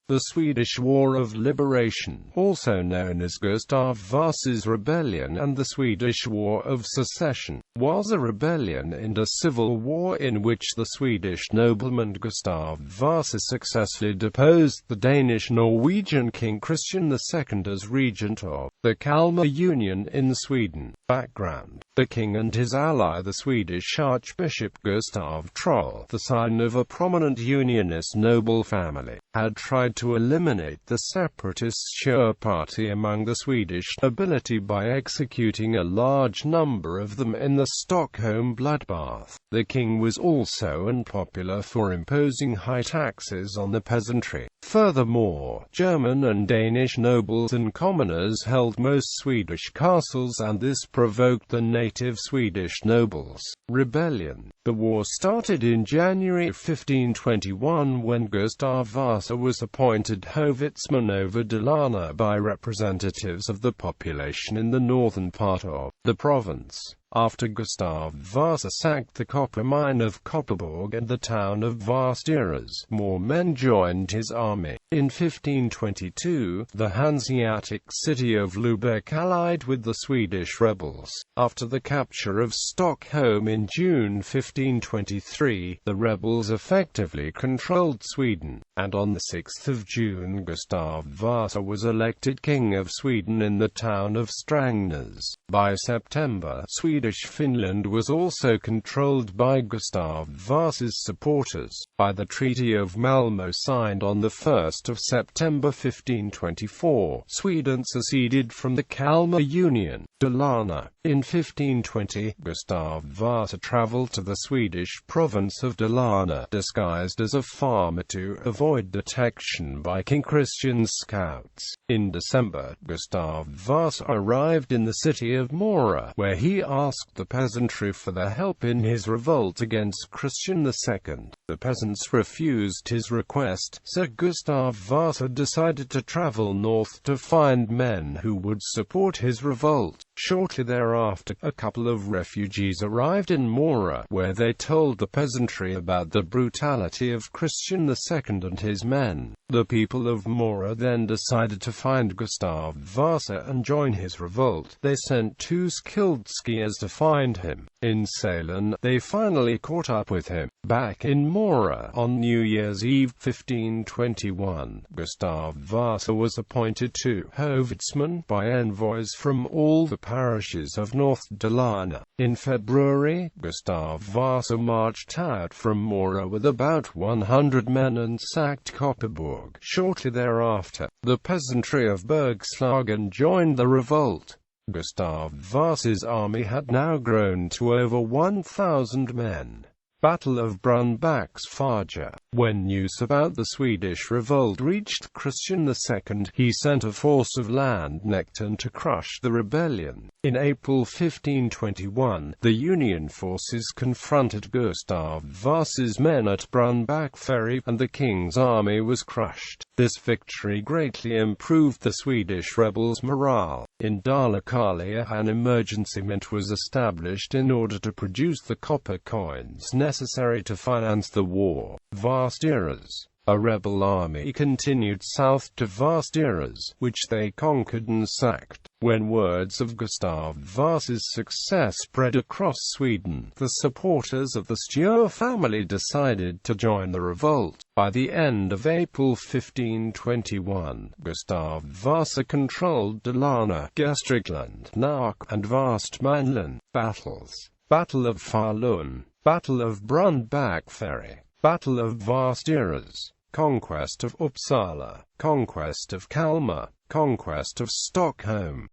The Swedish War of Liberation, also known as Gustav Vasa's Rebellion and the Swedish War of Secession, was a rebellion and a civil war in which the Swedish nobleman Gustav Vasa successfully deposed the Danish-Norwegian king Christian II as regent of the Kalmar Union in Sweden. Background: the king and his ally the Swedish Archbishop Gustav Trolle, the son of a prominent unionist noble family, had tried to eliminate the separatist Schur party among the Swedish nobility by executing a large number of them in the Stockholm bloodbath. The king was also unpopular for imposing high taxes on the peasantry. Furthermore, German and Danish nobles and commoners held most Swedish castles, and this provoked the native Swedish nobles' rebellion. The war started in January 1521 when Gustav Vasa was appointed hovitsman over Dalarna by representatives of the population in the northern part of the province. After Gustav Vasa sacked the copper mine of Kopparborg and the town of Västerås, more men joined his army. In 1522, the Hanseatic city of Lübeck allied with the Swedish rebels. After the capture of Stockholm in June 1523, the rebels effectively controlled Sweden, and on the 6th of June Gustav Vasa was elected King of Sweden in the town of Strängnäs. By September, Swedish Finland was also controlled by Gustav Vasa's supporters. By the Treaty of Malmö signed on the 1st of September 1524, Sweden seceded from the Kalmar Union. Dalarna. In 1520, Gustav Vasa travelled to the Swedish province of Dalarna, disguised as a farmer to avoid detection by King Christian's scouts. In December, Gustav Vasa arrived in the city of Mora, where he asked the peasantry for their help in his revolt against Christian II. The peasants refused his request, so Gustav Vasa decided to travel north to find men who would support his revolt. Shortly thereafter, a couple of refugees arrived in Mora, where they told the peasantry about the brutality of Christian II and his men. The people of Mora then decided to find Gustav Vasa and join his revolt. They sent 2 skilled skiers to find him. In Sälen, they finally caught up with him. Back in Mora, on New Year's Eve 1521, Gustav Vasa was appointed to hovitsman by envoys from all the parishes of North Dalarna. In February, Gustav Vasa marched out from Mora with about 100 men and sacked Kopparborg. Shortly thereafter, the peasantry of Bergslagen joined the revolt. Gustav Vasa's army had now grown to over 1,000 men. Battle of Brunnsbacksfärja. When news about the Swedish revolt reached Christian II, he sent a force of landknechten to crush the rebellion. In April 1521, the Union forces confronted Gustav Vasa's men at Brunnsbacksfärja, and the king's army was crushed. This victory greatly improved the Swedish rebels' morale. In Dala-Kalia, an emergency mint was established in order to produce the copper coins necessary to finance the war. Västerås. A rebel army continued south to Västerås, which they conquered and sacked. When words of Gustav Vasa's success spread across Sweden, the supporters of the Schur family decided to join the revolt. By the end of April 1521, Gustav Vasa controlled Dalarna, Gästrikland, Nark, and Västmanland. Battles: Battle of Falun, Battle of Brunnsbacksfärja, Battle of Västerås, Conquest of Uppsala, Conquest of Kalmar, Conquest of Stockholm.